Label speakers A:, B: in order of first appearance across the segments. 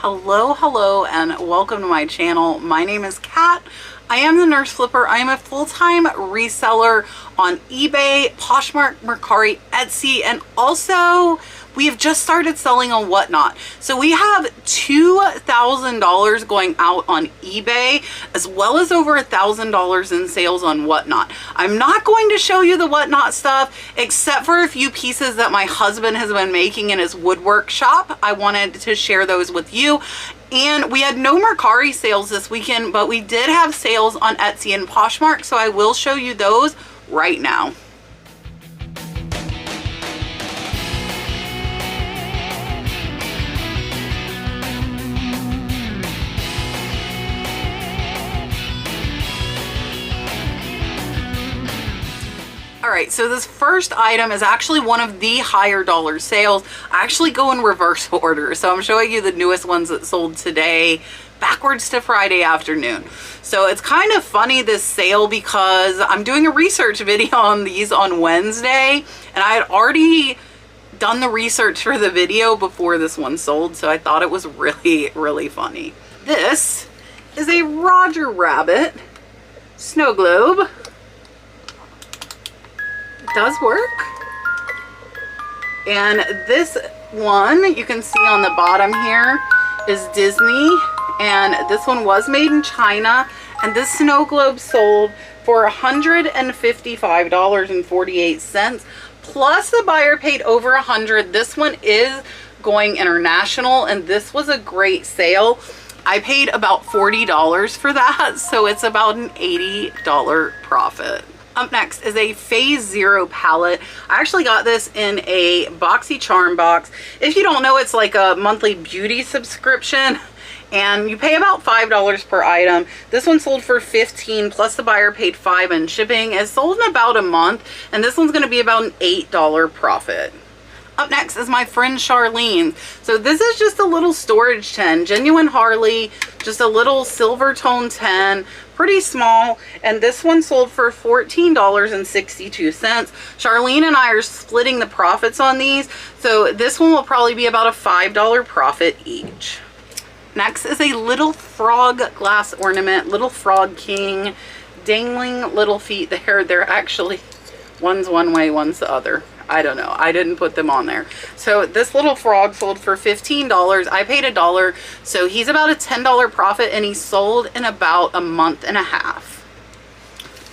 A: Hello, and welcome to my channel. My name is Kat. I am the Nurse Flipper. I am a full-time reseller on eBay, Poshmark, Mercari, Etsy, and also we have just started selling on Whatnot. So we have $2,000 going out on eBay, as well as over $1,000 in sales on Whatnot. I'm not going to show you the Whatnot stuff, except for a few pieces that my husband has been making in his woodwork shop. I wanted to share those with you. And we had no Mercari sales this weekend, but we did have sales on Etsy and Poshmark, so I will show you those right now. All right, so this first item is actually one of the higher dollar sales. I actually go in reverse order, so I'm showing you the newest ones that sold today, backwards to Friday afternoon. So it's kind of funny, this sale, because I'm doing a research video on these on Wednesday, and I had already done the research for the video before this one sold, so I thought it was really funny. This is a Roger Rabbit snow globe. Does work. And this one you can see on the bottom here is Disney, and this one was made in China, and this snow globe sold for $155.48 plus the buyer paid over $100. This one is going international, and this was a great sale. I paid about $40 for that, so it's about an $80 profit. Up next is a Phase Zero palette. I actually got this in a Boxy Charm box. If you don't know, it's like a monthly beauty subscription, and you pay about $5 per item. This one sold for $15 plus the buyer paid $5 in shipping. It sold in about a month, and this one's going to be about an $8 profit. Up next is my friend Charlene. So this is just a little storage tin, genuine Harley, just a little silver tone tin, pretty small, and this one sold for $14.62. Charlene and I are splitting the profits on these, so this one will probably be about a $5 profit each. Next is a little frog glass ornament, little frog king, dangling little feet there. They're actually, one's one way, one's the other. I don't know. I didn't put them on there. So this little frog sold for $15. I paid $1. So he's about a $10 profit, and he sold in about a month and a half.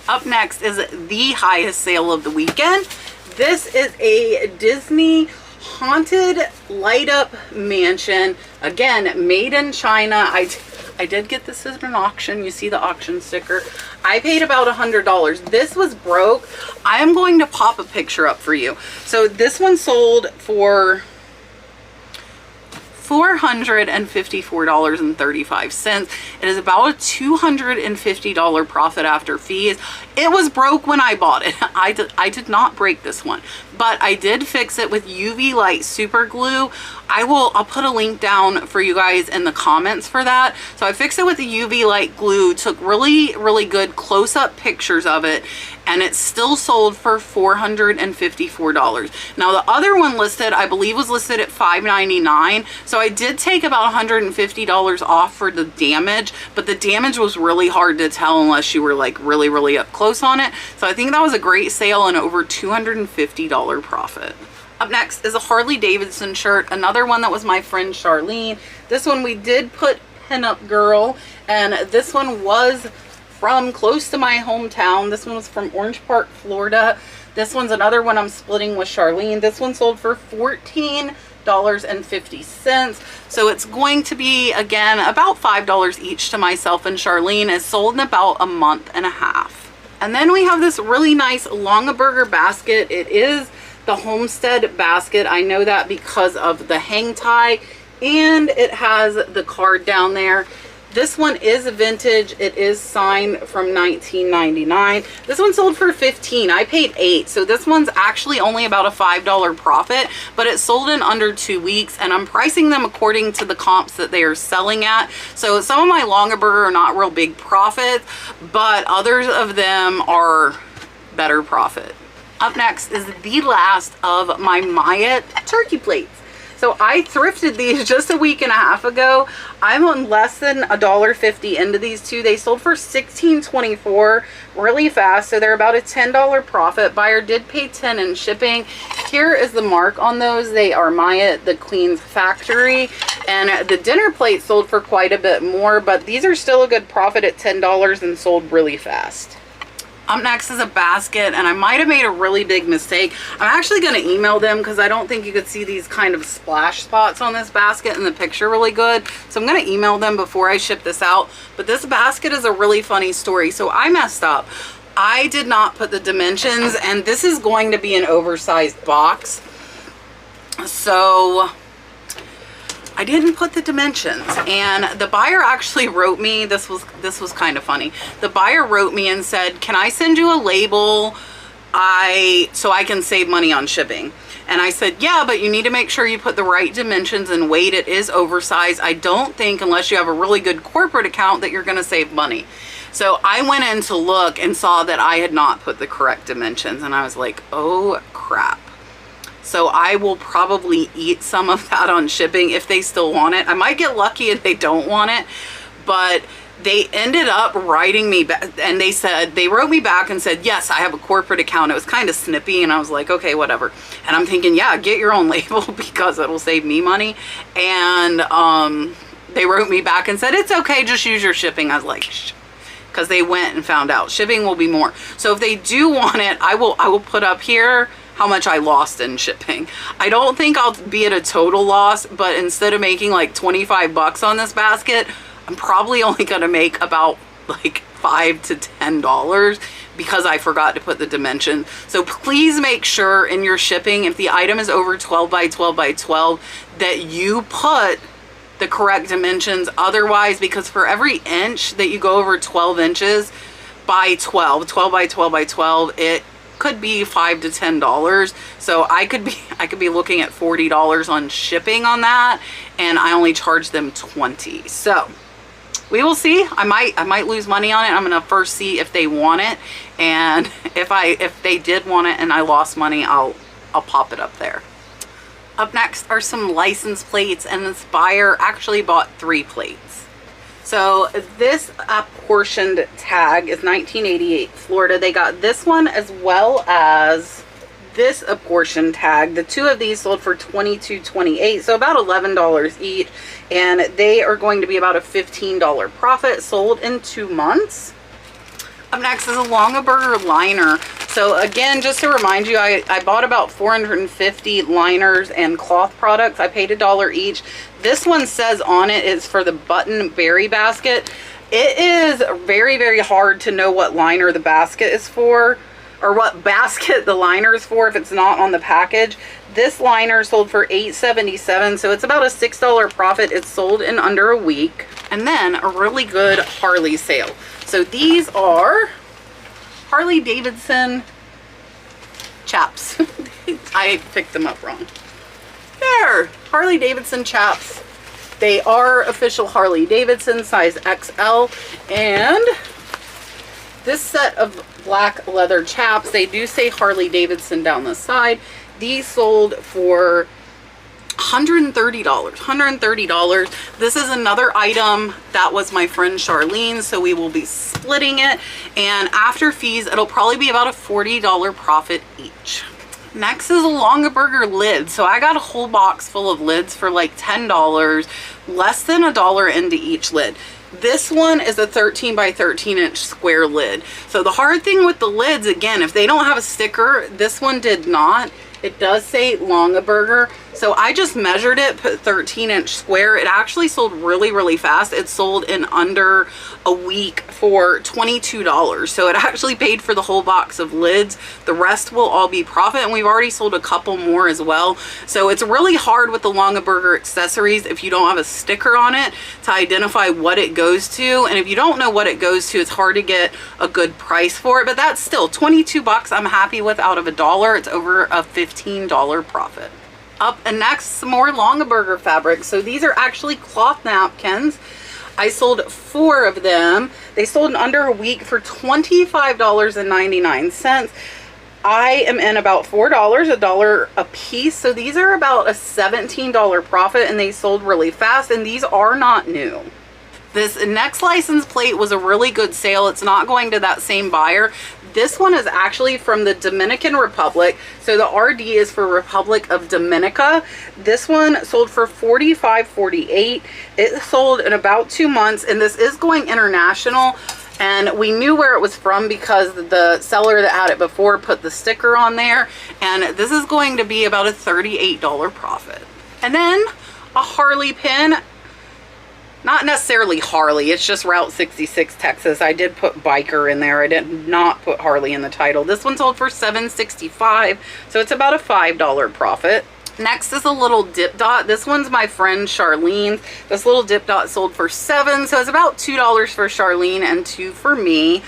A: Up next is the highest sale of the weekend. This is a Disney haunted light up mansion. Again, made in China. I did get this at an auction. You see the auction sticker. I paid about $100. This was broke. I am going to pop a picture up for you. So this one sold for $454.35. It is about a $250 profit after fees. It was broke when I bought it. I did not break this one, but I did fix it with UV light super glue. I'll put a link down for you guys in the comments for that. So I fixed it with the UV light glue, took really good close-up pictures of it, and it still sold for $454. Now the other one listed, I believe, was listed at $599. So I did take about $150 off for the damage, but the damage was really hard to tell unless you were like really up close on it. So I think that was a great sale and over $250 profit. Up next is a Harley-Davidson shirt, another one that was my friend Charlene. This one we did put Pinup Girl, and this one was from close to my hometown. This one was from Orange Park, Florida. This one's another one I'm splitting with Charlene. This one sold for $14.50. So it's going to be, again, about $5 each to myself and Charlene. It's sold in about a month and a half. And then we have this really nice Longaberger basket. It is the Homestead Basket. I know that because of the hang tie, and it has the card down there. This one is a vintage. It is signed from 1999. This one sold for $15. I paid $8. So this one's actually only about a $5 profit, but it sold in under 2 weeks, and I'm pricing them according to the comps that they are selling at. So some of my Longaberger are not real big profits, but others of them are better profit. Up next is the last of my Maya turkey plates. So I thrifted these just a week and a half ago. I'm on less than $1.50 into these two. They sold for $16.24 really fast. So they're about a $10 profit. Buyer did pay $10 in shipping. Here is the mark on those. They are Maya the Queen's Factory. And the dinner plate sold for quite a bit more, but these are still a good profit at $10 and sold really fast. Up next is a basket, and I might have made a really big mistake. I'm actually going to email them because I don't think you could see these kind of splash spots on this basket in the picture really good. So I'm going to email them before I ship this out. But this basket is a really funny story. So I messed up. I did not put the dimensions, and this is going to be an oversized box. So I didn't put the dimensions, and the buyer actually wrote me, this was kind of funny. The buyer wrote me and said, can I send you a label so I can save money on shipping? And I said, yeah, but you need to make sure you put the right dimensions and weight. It is oversized. I don't think, unless you have a really good corporate account, that you're going to save money. So I went in to look and saw that I had not put the correct dimensions, and I was like, oh crap. So I will probably eat some of that on shipping if they still want it. I might get lucky if they don't want it, but they ended up writing me back, and they wrote me back and said, yes, I have a corporate account. It was kind of snippy, and I was like, okay, whatever. And I'm thinking, yeah, get your own label because it'll save me money. And they wrote me back and said, it's okay, just use your shipping. I was like, shh. Because they went and found out shipping will be more. So if they do want it, I will put up here how much I lost in shipping. I don't think I'll be at a total loss, but instead of making like 25 bucks on this basket, I'm probably only gonna make about like $5 to $10 because I forgot to put the dimension. So please make sure in your shipping, if the item is over 12 by 12 by 12, that you put the correct dimensions. Otherwise, because for every inch that you go over 12 inches by 12 by 12 by 12, it could be $5 to $10. So I could be looking at $40 on shipping on that, and I only charge them $20. So we will see. I might lose money on it. I'm gonna first see if they want it, and if they did want it and I lost money, I'll pop it up there. Up next are some license plates, and this buyer actually bought 3 plates. So this apportioned tag is 1988 Florida. They got this one as well as this apportioned tag. The 2 of these sold for $22.28, so about $11 each, and they are going to be about a $15 profit, sold in 2 months. Up next is a Longaberger liner. So again, just to remind you, I bought about 450 liners and cloth products. I paid $1 each. This one says on it is for the button berry basket. It is very, very hard to know what liner the basket is for, or what basket the liner is for if it's not on the package. This liner sold for $8.77, so it's about a $6 profit. It's sold in under a week. And then a really good Harley sale. So these are Harley-Davidson chaps. I picked them up wrong. There, Harley-Davidson chaps. They are official Harley-Davidson, size XL. And this set of black leather chaps, they do say Harley-Davidson down the side. These sold for $130. This is another item that was my friend Charlene's, so we will be splitting it, and after fees it'll probably be about a $40 profit each. Next is a Longaberger lid. So I got a whole box full of lids for like $10, less than $1 into each lid. This one is a 13 by 13 inch square lid. So the hard thing with the lids, again, if they don't have a sticker, this one did not. It does say Longaberger. So I just measured it, put 13-inch square. It actually sold really, really fast. It sold in under a week for $22. So it actually paid for the whole box of lids. The rest will all be profit, and we've already sold a couple more as well. So it's really hard with the Longaberger accessories if you don't have a sticker on it to identify what it goes to. And if you don't know what it goes to, it's hard to get a good price for it. But that's still 22 bucks I'm happy with out of $1. It's over a $15 profit. Up and next, some more Longaberger fabric. So these are actually cloth napkins. I sold 4 of them. They sold in under a week for $25.99. I am in about $4, $1 a piece. So these are about a $17 profit, and they sold really fast, and these are not new. This next license plate was a really good sale. It's not going to that same buyer. This one is actually from the Dominican Republic. So the RD is for Republic of Dominica. This one sold for $45.48. It sold in about 2 months, and this is going international. And we knew where it was from because the seller that had it before put the sticker on there. And this is going to be about a $38 profit. And then a Harley pin. Not necessarily Harley, it's just Route 66 Texas. I did put biker in there. I did not put Harley in the title. This one sold for $7.65, so it's about a $5 profit. Next is a little dip dot. This one's my friend Charlene's. This little dip dot sold for $7, so it's about $2 for Charlene and $2 for me.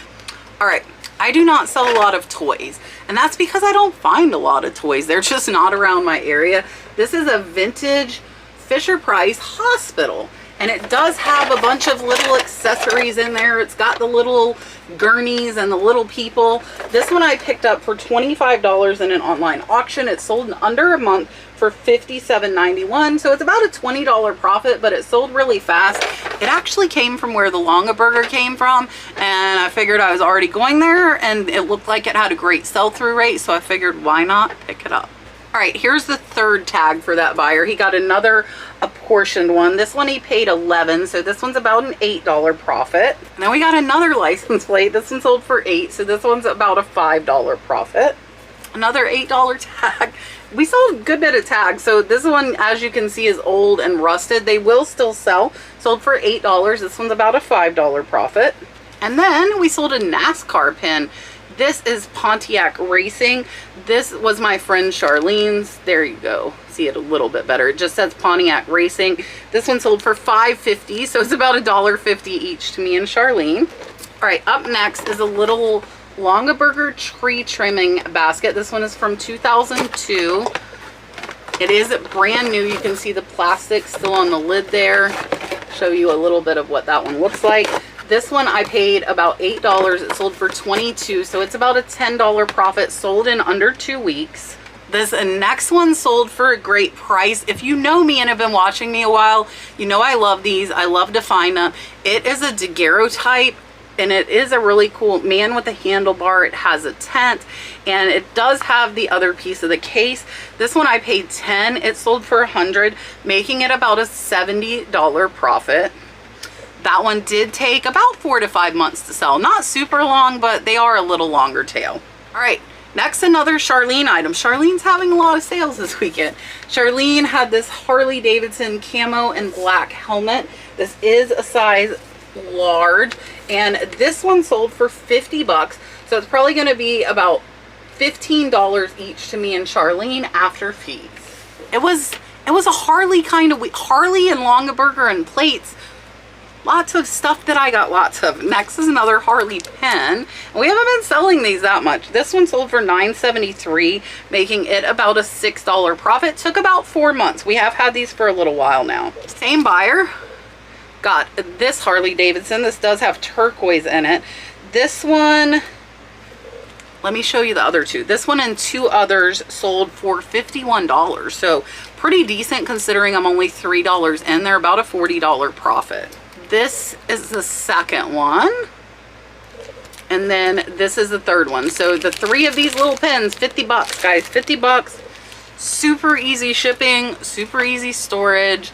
A: All right, I do not sell a lot of toys, and that's because I don't find a lot of toys. They're just not around my area. This is a vintage Fisher-Price hospital. And it does have a bunch of little accessories in there. It's got the little gurneys and the little people. This one I picked up for $25 in an online auction. It sold in under a month for $57.91. So it's about a $20 profit, but it sold really fast. It actually came from where the Longaberger came from. And I figured I was already going there, and it looked like it had a great sell-through rate. So I figured, why not pick it up? All right, here's the third tag for that buyer. He got another apportioned one. This one he paid $11, so this one's about an $8 profit. And then we got another license plate. This one sold for $8, so this one's about a $5 profit. Another $8 tag. We sold a good bit of tags, so this one, as you can see, is old and rusted. They will still sell. Sold for $8. This one's about a $5 profit. And then we sold a NASCAR pin. This is Pontiac Racing. This was my friend Charlene's. There you go. See it a little bit better. It just says Pontiac Racing. This one sold for $5.50, so it's about $1.50 each to me and Charlene. All right, up next is a little Longaberger tree trimming basket. This one is from 2002. It is brand new. You can see the plastic still on the lid there. Show you a little bit of what that one looks like. This one I paid about $8. It sold for $22, so it's about a $10 profit, sold in under 2 weeks. This next one sold for a great price. If you know me and have been watching me a while, you know I love these. I love to find them. It is a Daguerreotype, and it is a really cool man with a handlebar. It has a tent, and it does have the other piece of the case. This one I paid $10. It sold for $100, making it about a $70 profit. That one did take about 4 to 5 months to sell. Not super long, but they are a little longer tail. All right, next another Charlene item. Charlene's having a lot of sales this weekend. Charlene had this Harley-Davidson camo and black helmet. This is a size large, and this one sold for 50 bucks. So it's probably gonna be about $15 each to me and Charlene after fees. It was a Harley kind of week. Harley and Longaberger and plates. Lots of stuff that I got lots of. Next is another Harley pen. We haven't been selling these that much. This one sold for $9.73, making it about a $6 profit. Took about 4 months. We have had these for a little while now. Same buyer got this Harley-Davidson. This does have turquoise in it. This one, let me show you the other two. This one and 2 others sold for $51. So pretty decent considering I'm only $3 in. They're about a $40 profit. This is the second one, and then this is the third one. So the 3 of these little pens, 50 bucks, guys, 50 bucks. Super easy shipping, super easy storage.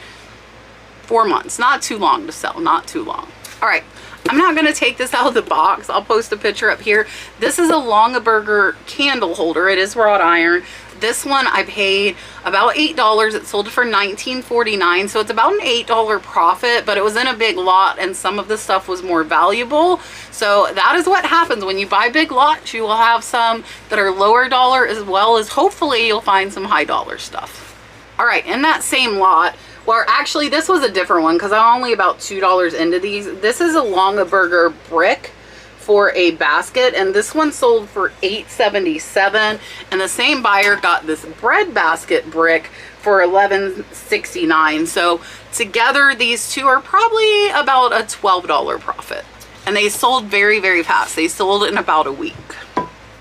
A: 4 months, not too long to sell, not too long. All right, I'm not gonna take this out of the box. I'll post a picture up here. This is a Longaberger candle holder. It is wrought iron. This one I paid about $8. It sold for $19.49, so it's about an $8 profit, but it was in a big lot and some of the stuff was more valuable. So that is what happens when you buy big lots. You will have some that are lower dollar, as well as hopefully you'll find some high dollar stuff. All right, in that same lot, well, actually this was a different one because I'm only about $2 into these. This is a Longaberger brick for a basket, and this one sold for $8.77, and the same buyer got this bread basket brick for $11.69. So together these two are probably about a $12 profit, and they sold very, very fast. They sold in about a week.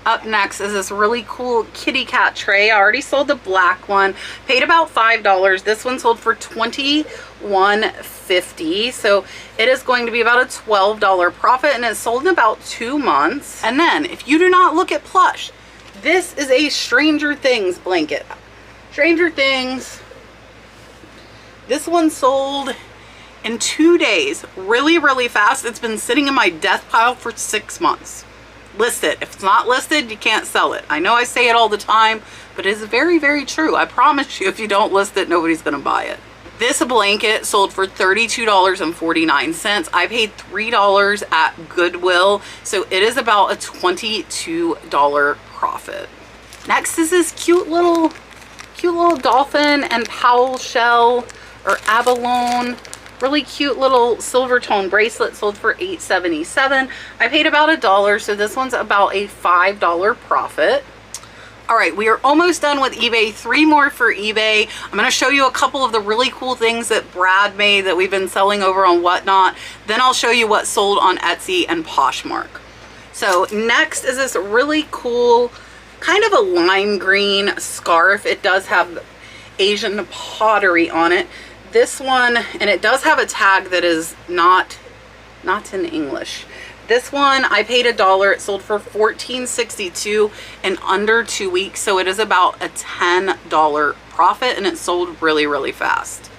A: Up next is this really cool kitty cat tray. I already sold the black one, paid about $5. This one sold for $21.50, so it is going to be about a $12 profit, and it's sold in about 2 months. And then if you do not look at plush, this is a Stranger Things blanket. Stranger Things. This one sold in 2 days, really fast. It's been sitting in my death pile for 6 months. List it. If it's not listed, you can't sell it. I know I say it all the time, but it is very true. I promise you, if you don't list it, nobody's gonna buy it. This blanket sold for $32.49. I paid $3 at Goodwill, so it is about a $22 profit. Next is this cute little dolphin and Powell shell or abalone. Really cute little silver tone bracelet, sold for $8.77. I paid about $1, so this one's about a $5 profit. All right, we are almost done with eBay. 3 more for eBay. I'm going to show you a couple of the really cool things that Brad made that we've been selling over on Whatnot. Then I'll show you what sold on Etsy and Poshmark. So next is this really cool kind of a lime green scarf. It does have Asian pottery on it. This one, and it does have a tag that is not in English. This one I paid $1. It sold for $14.62 in under 2 weeks, so it is about a $10 profit, and it sold really fast.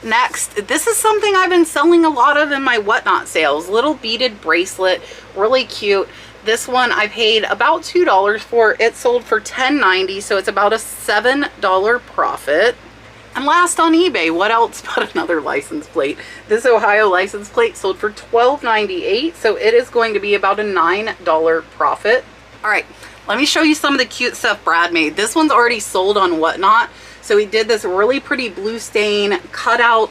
A: Next, this is something I've been selling a lot of in my Whatnot sales. Little beaded bracelet, really cute. This one I paid about $2 for. It sold for $10.90, so it's about a $7 profit. And last on eBay, what else but another license plate? This Ohio license plate sold for $12.98, so it is going to be about a $9 profit. All right, let me show you some of the cute stuff Brad made. This one's already sold on Whatnot. So he did this really pretty blue stain, cut out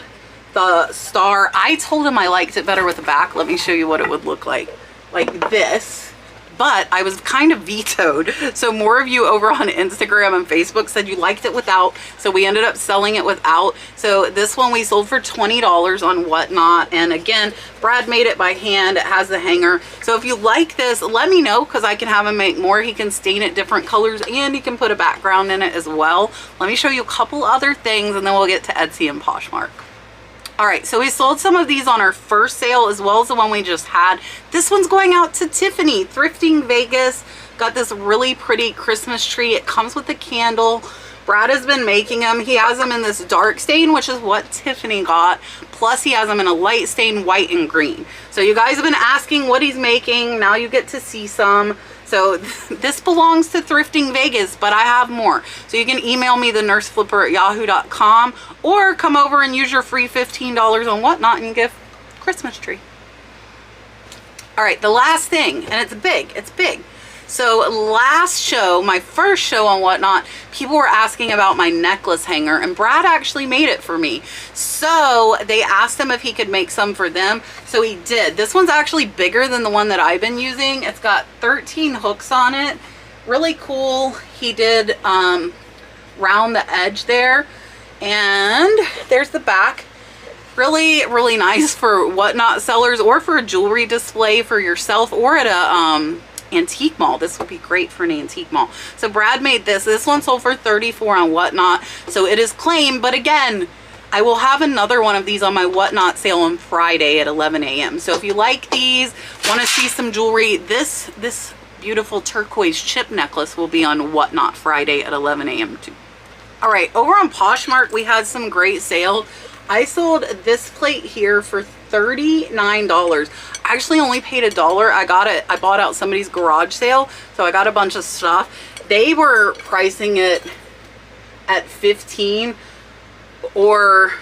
A: the star. I told him I liked it better with the back. Let me show you what it would look like this. But I was kind of vetoed. So more of you over on Instagram and Facebook said you liked it without. So we ended up selling it without. So this one we sold for $20 on Whatnot. And again, Brad made it by hand. It has the hanger. So if you like this, let me know, because I can have him make more. He can stain it different colors and he can put a background in it as well. Let me show you a couple other things and then we'll get to Etsy and Poshmark. All right, so we sold some of these on our first sale as well as the one we just had. This one's going out to Tiffany, Thrifting Vegas. Got this really pretty Christmas tree. It comes with a candle. Brad has been making them. He has them in this dark stain, which is what Tiffany got. Plus he has them in a light stain, white and green. So you guys have been asking what he's making. Now you get to see some. So this belongs to Thrifting Vegas, but I have more. So you can email me, thenurseflipper@yahoo.com, or come over and use your free $15 on Whatnot and get a Christmas tree. All right, the last thing, and it's big, So last show, my first show on Whatnot, people were asking about my necklace hanger, and Brad actually made it for me. So they asked him if he could make some for them, so he did. This one's actually bigger than the one that I've been using. It's got 13 hooks on it. Really cool. He did round the edge there, and there's the back. Really nice for Whatnot sellers, or for a jewelry display for yourself, or at a antique mall. This would be great for an antique mall. So Brad made this. This one sold for $34 on Whatnot, so it is claimed. But again, I will have another one of these on my Whatnot sale on Friday at 11 a.m. So if you like these, want to see some jewelry, this beautiful turquoise chip necklace will be on Whatnot Friday at 11 a.m. too. All right, over on Poshmark, we had some great sale. I sold this plate here for $39. I actually only paid $1. I bought out somebody's garage sale, so I got a bunch of stuff. They were pricing it at $15 or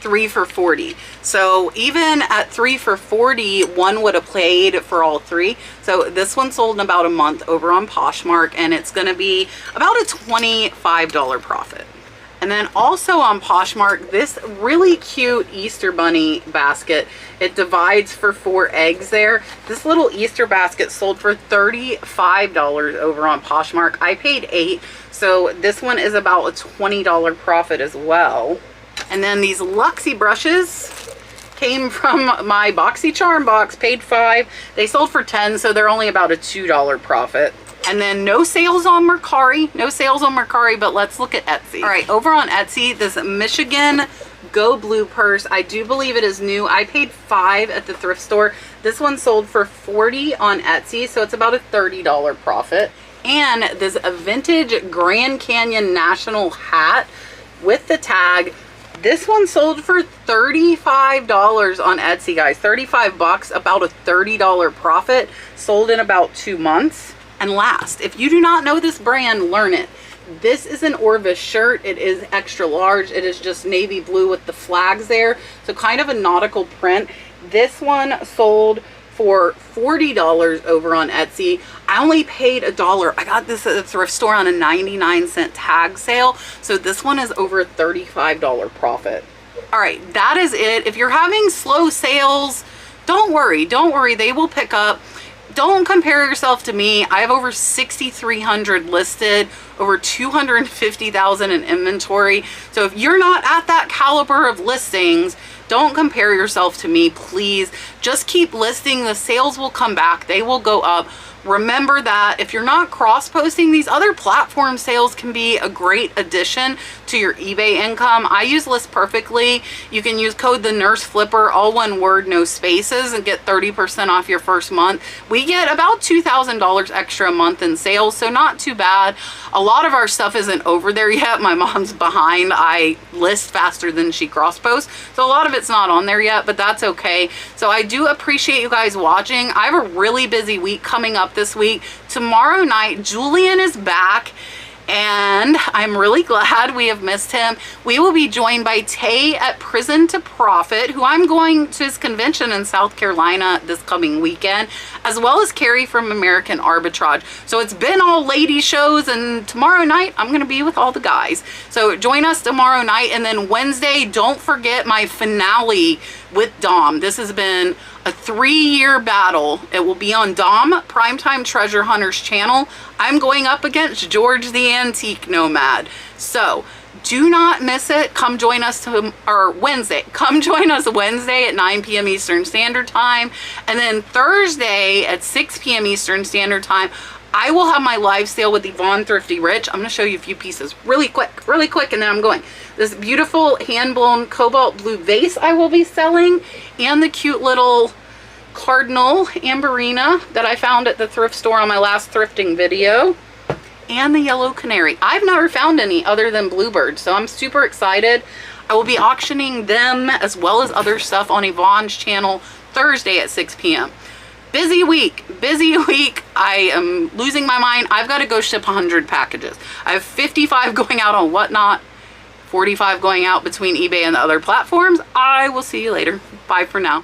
A: 3 for $40. So even at 3 for $40, one would have played for all three. So this one sold in about a month over on Poshmark, and it's going to be about a $25 profit. And then also on Poshmark, this really cute Easter bunny basket. It divides for 4 eggs there. This little Easter basket sold for $35 over on Poshmark. I paid $8, so this one is about a $20 profit as well. And then these Luxie brushes came from my BoxyCharm box, paid $5. They sold for $10, so they're only about a $2 profit. And then no sales on Mercari, but let's look at Etsy. All right, over on Etsy, this Michigan Go Blue purse, I do believe it is new. I paid $5 at the thrift store. This one sold for $40 on Etsy, so it's about a $30 profit. And this vintage Grand Canyon National hat with the tag, this one sold for $35 on Etsy, guys. 35 bucks, about a $30 profit, sold in about 2 months. And last, if you do not know this brand, learn it. This is an Orvis shirt. It is extra large. It is just navy blue with the flags there, so kind of a nautical print. This one sold for $40 over on Etsy. I only paid $1. I got this at the thrift store on a 99-cent tag sale, so this one is over a $35 profit. All right, that is it. If you're having slow sales, don't worry, they will pick up. Don't compare yourself to me. I have over 6,300 listed, over 250,000 in inventory. So if you're not at that caliber of listings, don't compare yourself to me, please. Just keep listing. The sales will come back. They will go up. Remember that if you're not cross-posting, these other platform sales can be a great addition to your eBay income. I use List Perfectly. You can use code the Nurse Flipper, all one word, no spaces, and get 30% off your first month. We get about $2,000 extra a month in sales, so not too bad. A lot of our stuff isn't over there yet. My mom's behind. I list faster than she cross-posts, so a lot of it's not on there yet, but that's okay. So I do appreciate you guys watching. I have a really busy week coming up this week. Tomorrow night, Julian is back, and I'm really glad. We have missed him. We will be joined by Tay at Prison to Profit, who I'm going to his convention in South Carolina this coming weekend, as well as Carrie from American Arbitrage. So it's been all lady shows, and tomorrow night I'm going to be with all the guys. So join us tomorrow night, and then Wednesday, don't forget my finale with Dom. This has been a 3-year battle. It will be on Dom Primetime Treasure Hunters channel. I'm going up against George the Antique Nomad. So do not miss it. Come join us Wednesday. Come join us Wednesday at 9 p.m. Eastern Standard Time. And then Thursday at 6 p.m. Eastern Standard Time, I will have my live sale with Yvonne Thrifty Rich. I'm going to show you a few pieces really quick, and then I'm going. This beautiful hand-blown cobalt blue vase I will be selling, and the cute little cardinal amberina that I found at the thrift store on my last thrifting video, and the yellow canary. I've never found any other than bluebird, so I'm super excited. I will be auctioning them as well as other stuff on Yvonne's channel Thursday at 6 p.m. Busy week. I am losing my mind. I've got to go ship 100 packages. I have 55 going out on Whatnot, 45 going out between eBay and the other platforms. I will see you later. Bye for now.